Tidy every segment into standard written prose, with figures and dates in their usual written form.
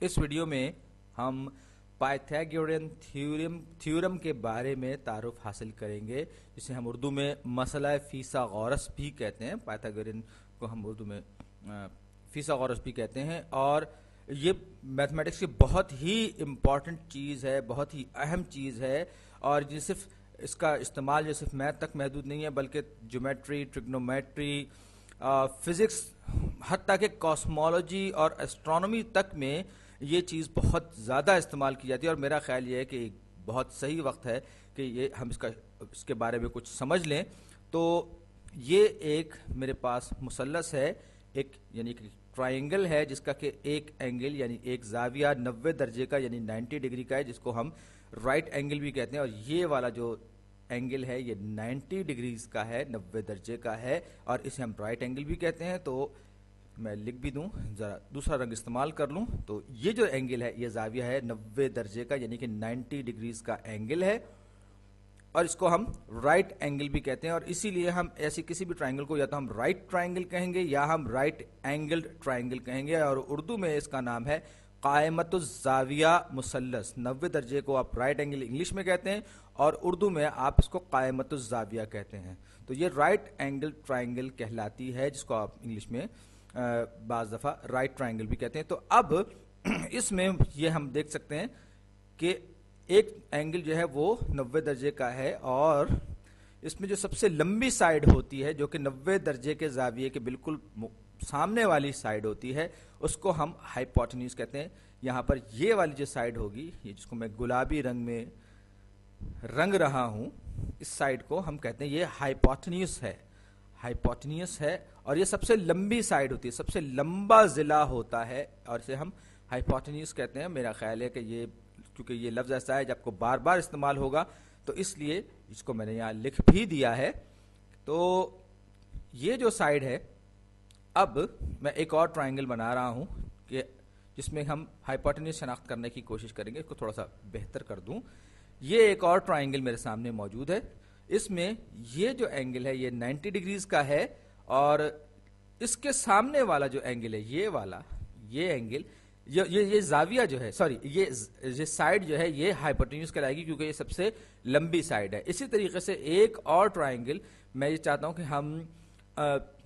इस वीडियो में हम पाइथागोरियन थ्योरम के बारे में तारुफ हासिल करेंगे, जिसे हम उर्दू में मसला फिसागोरस भी कहते हैं। पाइथागोरियन को हम उर्दू में फिसागोरस भी कहते हैं। और ये मैथमेटिक्स की बहुत ही इम्पॉर्टेंट चीज़ है, बहुत ही अहम चीज़ है। और ये सिर्फ इसका इस्तेमाल जो सिर्फ मैथ तक महदूद नहीं है, बल्कि ज्योमेट्री, ट्रिग्नोमेट्री, फिजिक्स, हत्ता कि कॉस्मोलॉजी और एस्ट्रोनॉमी तक में ये चीज़ बहुत ज़्यादा इस्तेमाल की जाती है। और मेरा ख्याल ये है कि बहुत सही वक्त है कि ये हम इसके बारे में कुछ समझ लें। तो ये एक मेरे पास मुसल्लस है, एक यानी कि ट्रायंगल है, जिसका कि एक एंगल यानी एक जाविया 90 दर्जे का यानी 90 डिग्री का है, जिसको हम राइट एंगल भी कहते हैं। और ये वाला जो एंगल है ये 90 डिग्रीज का है, 90 दर्जे का है, और इसे हम राइट एंगल भी कहते हैं। तो मैं लिख भी दूं, ज़रा दूसरा रंग इस्तेमाल कर लूं, तो ये जो एंगल है ये जाविया है 90 दर्जे का यानी कि 90 डिग्रीज का एंगल है, और इसको हम राइट एंगल भी कहते हैं। और इसीलिए हम ऐसी किसी भी ट्रायंगल को या तो हम राइट ट्रायंगल कहेंगे या हम राइट एंगल्ड ट्रायंगल कहेंगे। और उर्दू में इसका नाम है कायमतुज़्ज़ाविया मुसल्लस। 90 दर्जे को आप राइट एंगल इंग्लिश में कहते हैं और उर्दू में आप इसको कायमतुज़्ज़ाविया कहते हैं। तो ये राइट एंगल ट्रायंगल कहलाती है, जिसको आप इंग्लिश में बाज़ दफ़ा राइट ट्रायंगल भी कहते हैं। तो अब इसमें ये हम देख सकते हैं कि एक एंगल जो है वो 90 दर्जे का है, और इसमें जो सबसे लंबी साइड होती है, जो कि 90 दर्जे के जाविये के बिल्कुल सामने वाली साइड होती है, उसको हम हाइपोटेन्यूज कहते हैं। यहाँ पर ये वाली जो साइड होगी, ये जिसको मैं गुलाबी रंग में रंग रहा हूँ, इस साइड को हम कहते हैं ये हाइपोटेन्यूज है, हाइपोटेन्यूज है। और ये सबसे लंबी साइड होती है, सबसे लंबा जिला होता है, और इसे हम हाइपोटेन्यूज कहते हैं। मेरा ख्याल है कि ये, क्योंकि ये लफ्ज़ ऐसा है जब को बार बार इस्तेमाल होगा, तो इसलिए इसको मैंने यहाँ लिख भी दिया है। तो ये जो साइड है, अब मैं एक और ट्रायंगल बना रहा हूँ कि जिसमें हम हाइपोटेन्यूज शनाख्त करने की कोशिश करेंगे। इसको थोड़ा सा बेहतर कर दूँ। ये एक और ट्रायंगल मेरे सामने मौजूद है। इसमें ये जो एंगल है ये 90 डिग्रीज का है, और इसके सामने वाला जो एंगल है ये वाला, ये एंगल, ये जाविया जो है, सॉरी, ये साइड जो है ये हाइपोटेन्यूज कहलाएगी, क्योंकि ये सबसे लंबी साइड है। इसी तरीके से एक और ट्रायंगल मैं ये चाहता हूं कि हम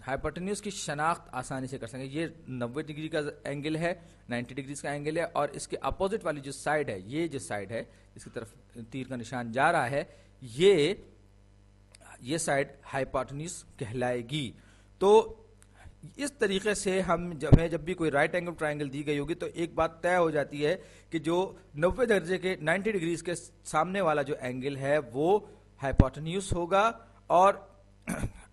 हाइपोटेन्यूज की शनाख्त आसानी से कर सकें। ये 90 डिग्री का एंगल है, 90 डिग्रीज का एंगल है, और इसके अपोजिट वाली जो साइड है, ये जो साइड है इसकी तरफ तीर का निशान जा रहा है, ये साइड हाइपोटेन्यूज कहलाएगी। तो इस तरीके से हम जब भी कोई राइट एंगल ट्रायंगल दी गई होगी, तो एक बात तय हो जाती है कि जो 90 दर्जे के 90 डिग्रीज के सामने वाला जो एंगल है वो हाइपोटेन्यूज होगा। और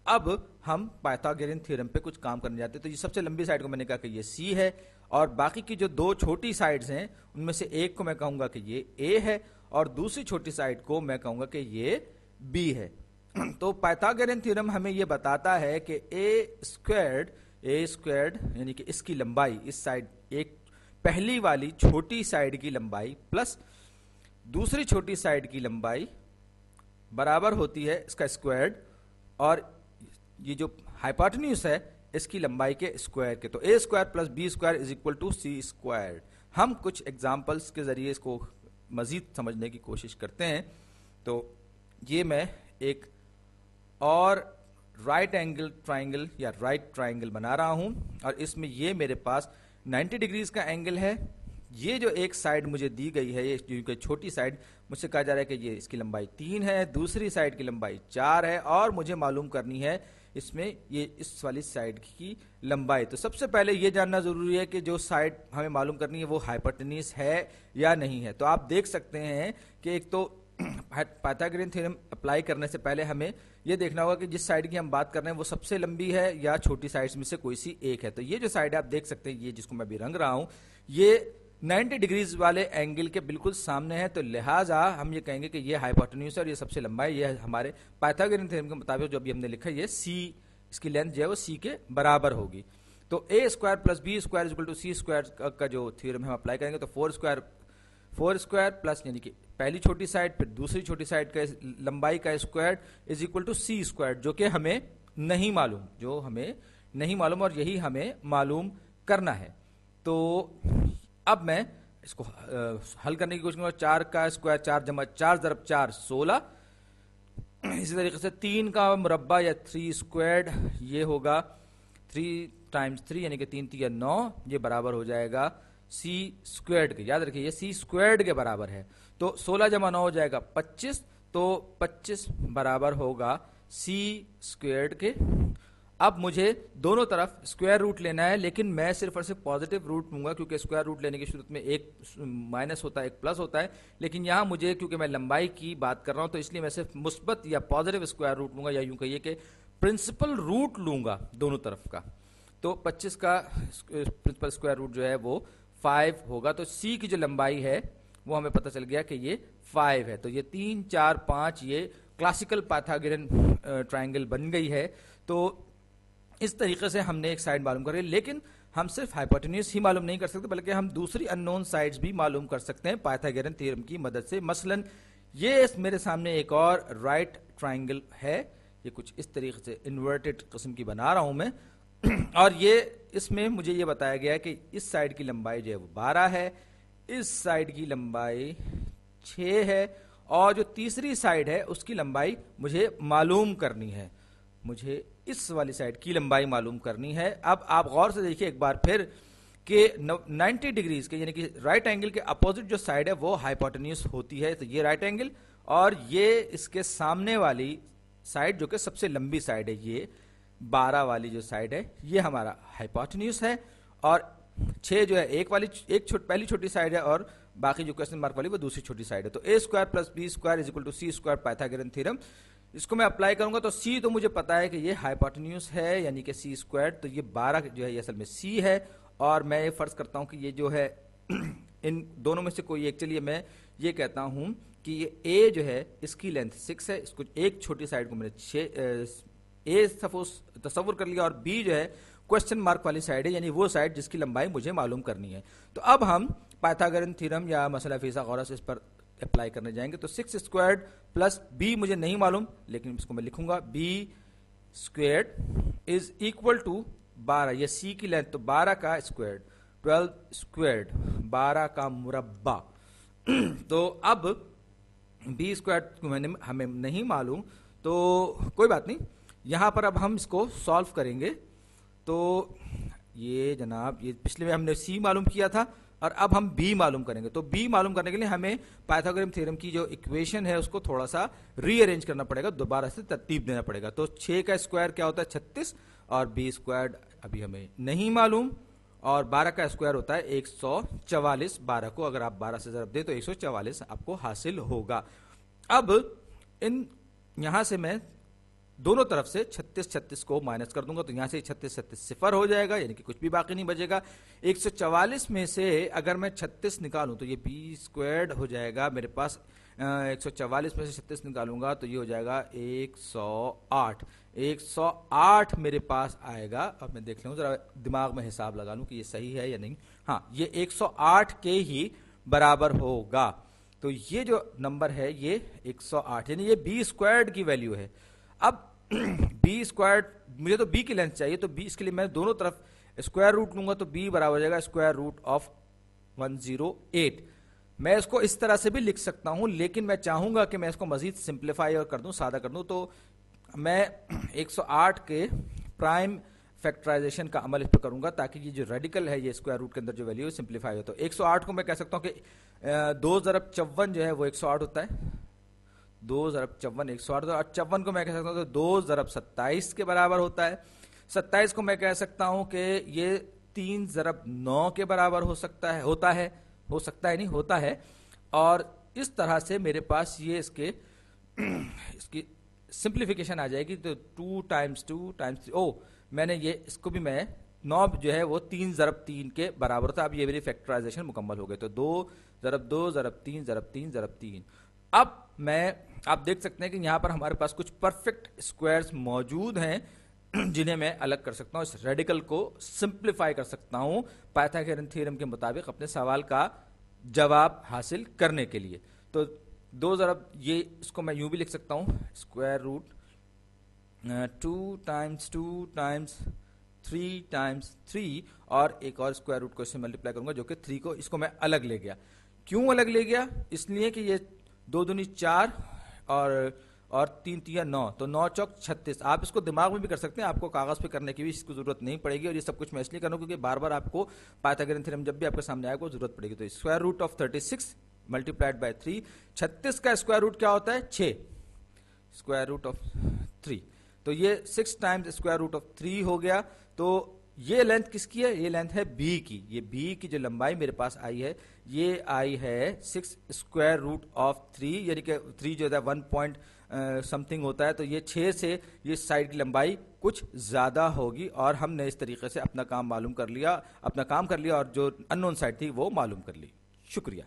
अब हम पाइथागोरियन थ्योरम पे कुछ काम करने जाते हैं। तो ये सबसे लंबी साइड को मैंने कहा कि ये सी है, और बाकी की जो दो छोटी साइड्स हैं उनमें से एक को मैं कहूंगा कि ये ए है, और दूसरी छोटी साइड को मैं कहूंगा कि ये बी है। तो पाइथागोरियन थ्योरम हमें ये बताता है कि ए स्क्वायर्ड यानी कि इसकी लंबाई, इस साइड एक पहली वाली छोटी साइड की लंबाई प्लस दूसरी छोटी साइड की लंबाई बराबर होती है इसका स्क्वायर्ड, और ये जो हाइपोटेन्यूज है इसकी लंबाई के स्क्वायर के। तो A square plus B square is equal to C square. हम कुछ एग्जाम्पल्स के जरिए इसको मजीद समझने की कोशिश करते हैं। तो ये मैं एक और राइट एंगल ट्रायंगल या राइट ट्रायंगल बना रहा हूं, और इसमें ये मेरे पास 90 डिग्रीज का एंगल है। ये जो एक साइड मुझे दी गई है, ये छोटी साइड, मुझसे कहा जा रहा है कि ये इसकी लंबाई 3 है, दूसरी साइड की लंबाई 4 है, और मुझे मालूम करनी है इसमें ये इस वाली साइड की लंबाई। तो सबसे पहले ये जानना जरूरी है कि जो साइड हमें मालूम करनी है वो हाइपोटेन्यूज है या नहीं है। तो आप देख सकते हैं कि एक तो पाइथागोरियन थ्योरम अप्लाई करने से पहले हमें यह देखना होगा कि जिस साइड की हम बात कर रहे हैं वो सबसे लंबी है या छोटी साइड्स में से कोई सी एक है। तो ये जो साइड है आप देख सकते हैं, ये जिसको मैं अभी रंग रहा हूं, ये 90 डिग्रीज वाले एंगल के बिल्कुल सामने है। तो लिहाजा हम ये कहेंगे कि ये हाइपोटेन्यूज है और ये सबसे लंबा है। ये हमारे पाइथागोरियन थ्योरम के मुताबिक जो अभी हमने लिखा है, ये सी, इसकी लेंथ जो है वो सी के बराबर होगी। तो A square plus B square is equal to C square का जो थ्योरम हम अप्लाई करेंगे, तो 4 स्क्वायर प्लस यानी कि पहली छोटी साइड फिर दूसरी छोटी साइड का लंबाई का square is equal to C square, जो कि हमें नहीं मालूम, और यही हमें मालूम करना है। तो अब मैं इसको हल करने की कोशिश करूंगा। 4 का स्क्वायर 4 जमा 4 ज़रब 4 16। इसी तरीके से 3 का मुरब्बा या 3 स्क्वायर्ड ये होगा 3 टाइम्स 3 यानी कि 3 3 9, ये बराबर हो जाएगा सी स्क्वायर्ड के। याद रखिए ये सी स्क्वायर्ड के बराबर है। तो 16 जमा 9 हो जाएगा 25, तो 25 बराबर होगा सी स्क्वायर्ड के। अब मुझे दोनों तरफ स्क्वायर रूट लेना है, लेकिन मैं सिर्फ और सिर्फ पॉजिटिव रूट लूंगा, क्योंकि स्क्वायर रूट लेने की सूरत में एक माइनस होता है एक प्लस होता है। लेकिन यहाँ मुझे, क्योंकि मैं लंबाई की बात कर रहा हूँ, तो इसलिए मैं सिर्फ मुस्बत या पॉजिटिव स्क्वायर रूट लूंगा, या यूं कहिए कि प्रिंसिपल रूट लूंगा दोनों तरफ का। तो 25 का प्रिंसिपल स्क्वायर रूट जो है वो 5 होगा। तो सी की जो लंबाई है वो हमें पता चल गया कि ये 5 है। तो ये 3 4 5 ये क्लासिकल पाइथागोरियन ट्रायंगल बन गई है। तो इस तरीके से हमने एक साइड मालूम कर ली, लेकिन हम सिर्फ हाइपोटेन्यूज ही मालूम नहीं कर सकते, बल्कि हम दूसरी अननोन साइड्स भी मालूम कर सकते हैं पाइथागोरियन थ्योरम की मदद से। मसलन ये मेरे सामने एक और राइट ट्रायंगल है, ये कुछ इस तरीके से इन्वर्टेड किस्म की बना रहा हूं मैं और ये इसमें मुझे ये बताया गया है कि इस साइड की लंबाई जो है वो 12 है, इस साइड की लंबाई 6 है, और जो तीसरी साइड है उसकी लंबाई मुझे मालूम करनी है। मुझे इस वाली साइड की लंबाई मालूम करनी है। अब आप गौर से देखिए एक बार फिर कि 90 डिग्रीज के, यानी कि राइट एंगल के अपोजिट जो साइड है वो हाइपोटेन्यूज होती है। तो ये राइट एंगल और ये इसके सामने वाली साइड जो कि सबसे लंबी साइड है, ये 12 वाली जो साइड है ये हमारा हाइपोटेन्यूज है, और 6 जो है पहली छोटी साइड है, और बाकी जो क्वेश्चन मार्क वाली वो दूसरी छोटी साइड है। तो A square plus B square is equal to C square Pythagorean theorem. इसको मैं अप्लाई करूंगा तो सी तो मुझे पता है कि ये हाइपोटेन्यूज है, यानी कि सी स्क्वायर, तो ये 12 जो है ये असल में सी है, और मैं ये फर्ज करता हूं कि ये जो है इन दोनों में से कोई एक, चलिए मैं ये कहता हूं कि ये ए जो है इसकी लेंथ 6 है, इसको एक छोटी साइड को मैंने 6 ए तस्वुर कर लिया, और बी जो है क्वेश्चन मार्क वाली साइड है, यानी वो साइड जिसकी लंबाई मुझे मालूम करनी है। तो अब हम पाइथागोरियन थ्योरम या मसला फिसागोरस इस पर अप्लाई करने जाएंगे। तो 6 स्क्वायर्ड प्लस बी मुझे नहीं मालूम, लेकिन इसको मैं लिखूंगा B squared is equal to 12, ये सी की लेंथ, तो 12 का स्क्वायर्ड 12 स्क्वायर्ड 12 का मुरब्बा। तो अब बी स्क्वायर्ड हमें नहीं मालूम, तो कोई बात नहीं, यहां पर अब हम इसको सॉल्व करेंगे। तो ये जनाब ये पिछले में हमने सी मालूम किया था, और अब हम बी मालूम करेंगे। तो बी मालूम करने के लिए हमें पाइथागोरियन थ्योरम की जो इक्वेशन है उसको थोड़ा सा रीअरेंज करना पड़ेगा, दोबारा से तरतीब देना पड़ेगा। तो 6 का स्क्वायर क्या होता है 36, और बी स्क्वायर अभी हमें नहीं मालूम, और 12 का स्क्वायर होता है 144। 12 को अगर आप 12 से ज़रब दें तो 144 आपको हासिल होगा। अब यहां से मैं दोनों तरफ से 36 को माइनस कर दूंगा, तो यहां से 36 सिफर हो जाएगा, यानी कि कुछ भी बाकी नहीं बचेगा। 144 में से अगर मैं 36 निकालूं तो ये बी स्क्वायर्ड हो जाएगा मेरे पास। 144 में से 36 निकालूंगा तो ये हो जाएगा 108। 108 मेरे पास आएगा। अब मैं देख लूं, जरा दिमाग में हिसाब लगा लूं कि ये सही है या नहीं। हाँ, ये 108 के ही बराबर होगा। तो ये जो नंबर है ये 108, यानी ये बी स्क्वायर्ड की वैल्यू है। अब बी स्क्वायर्ड, मुझे तो बी की लेंथ चाहिए, तो बी इसके लिए मैं दोनों तरफ स्क्वायर रूट लूंगा, तो बी बराबर हो जाएगा स्क्वायर रूट ऑफ 108। मैं इसको इस तरह से भी लिख सकता हूं, लेकिन मैं चाहूंगा कि मैं इसको मजीद सिंप्लीफाई और कर दूं, सादा कर दूं। तो मैं 108 के प्राइम फैक्टराइजेशन का अमल इस पर करूंगा, ताकि ये जो रेडिकल है ये स्क्वायर रूट के अंदर जो वैल्यू है सिंप्लीफाई हो। तो 108 को मैं कह सकता हूं कि 2 ज़रब 54 जो है वो 108 होता है। 2 ज़रब 54 108, और 54 को मैं कह सकता हूं तो 2 ज़रब 27 के बराबर होता है। 27 को मैं कह सकता हूं कि ये 3 ज़रब 9 के बराबर हो सकता है, होता है। और इस तरह से मेरे पास ये इसकी सिंप्लीफिकेशन आ जाएगी। तो 2 टाइम्स 2 टाइम्स, मैंने ये इसको भी मैं 9 जो है वो 3 ज़रब 3 के बराबर होता है। अब ये मेरी फैक्टराइजेशन मुकम्मल हो गई। तो 2 ज़रब 2 ज़रब 3 ज़रब 3 ज़रब 3। अब आप देख सकते हैं कि यहां पर हमारे पास कुछ परफेक्ट स्क्वायर्स मौजूद हैं जिन्हें मैं अलग कर सकता हूं, इस रेडिकल को सिंप्लीफाई कर सकता हूं पाइथागोरियन थ्योरम के मुताबिक अपने सवाल का जवाब हासिल करने के लिए। तो 2 ज़रब ये, इसको मैं यूं भी लिख सकता हूं, स्क्वायर रूट 2 टाइम्स 3 टाइम्स 3 और एक और स्क्वायर रूट को इससे मल्टीप्लाई करूंगा जो कि 3 को इसको मैं अलग ले गया। क्यों अलग ले गया? इसलिए कि ये 2 दूनी 4 और 3 तिया 9, तो 9 चौक 36। आप इसको दिमाग में भी कर सकते हैं, आपको कागज पे करने की भी इसको जरूरत नहीं पड़ेगी। और ये सब कुछ मैं इसलिए करूँ क्योंकि बार बार आपको पाइथागोरन थ्योरम जब भी आपके सामने आएगा जरूरत पड़ेगी। तो square root of 36 multiplied by 3, 36 का स्क्वायर रूट क्या होता है? 6, स्क्वायर रूट ऑफ 3, तो ये 6 टाइम्स स्क्वायर रूट ऑफ 3 हो गया। तो ये लेंथ किसकी है? ये लेंथ है बी की। ये बी की जो लंबाई मेरे पास आई है ये आई है 6 स्क्वायर रूट ऑफ 3, यानी कि 3 जो है 1 पॉइंट समथिंग होता है, तो ये 6 से ये साइड की लंबाई कुछ ज्यादा होगी। और हमने इस तरीके से अपना काम कर लिया और जो अननोन साइड थी वो मालूम कर ली। शुक्रिया।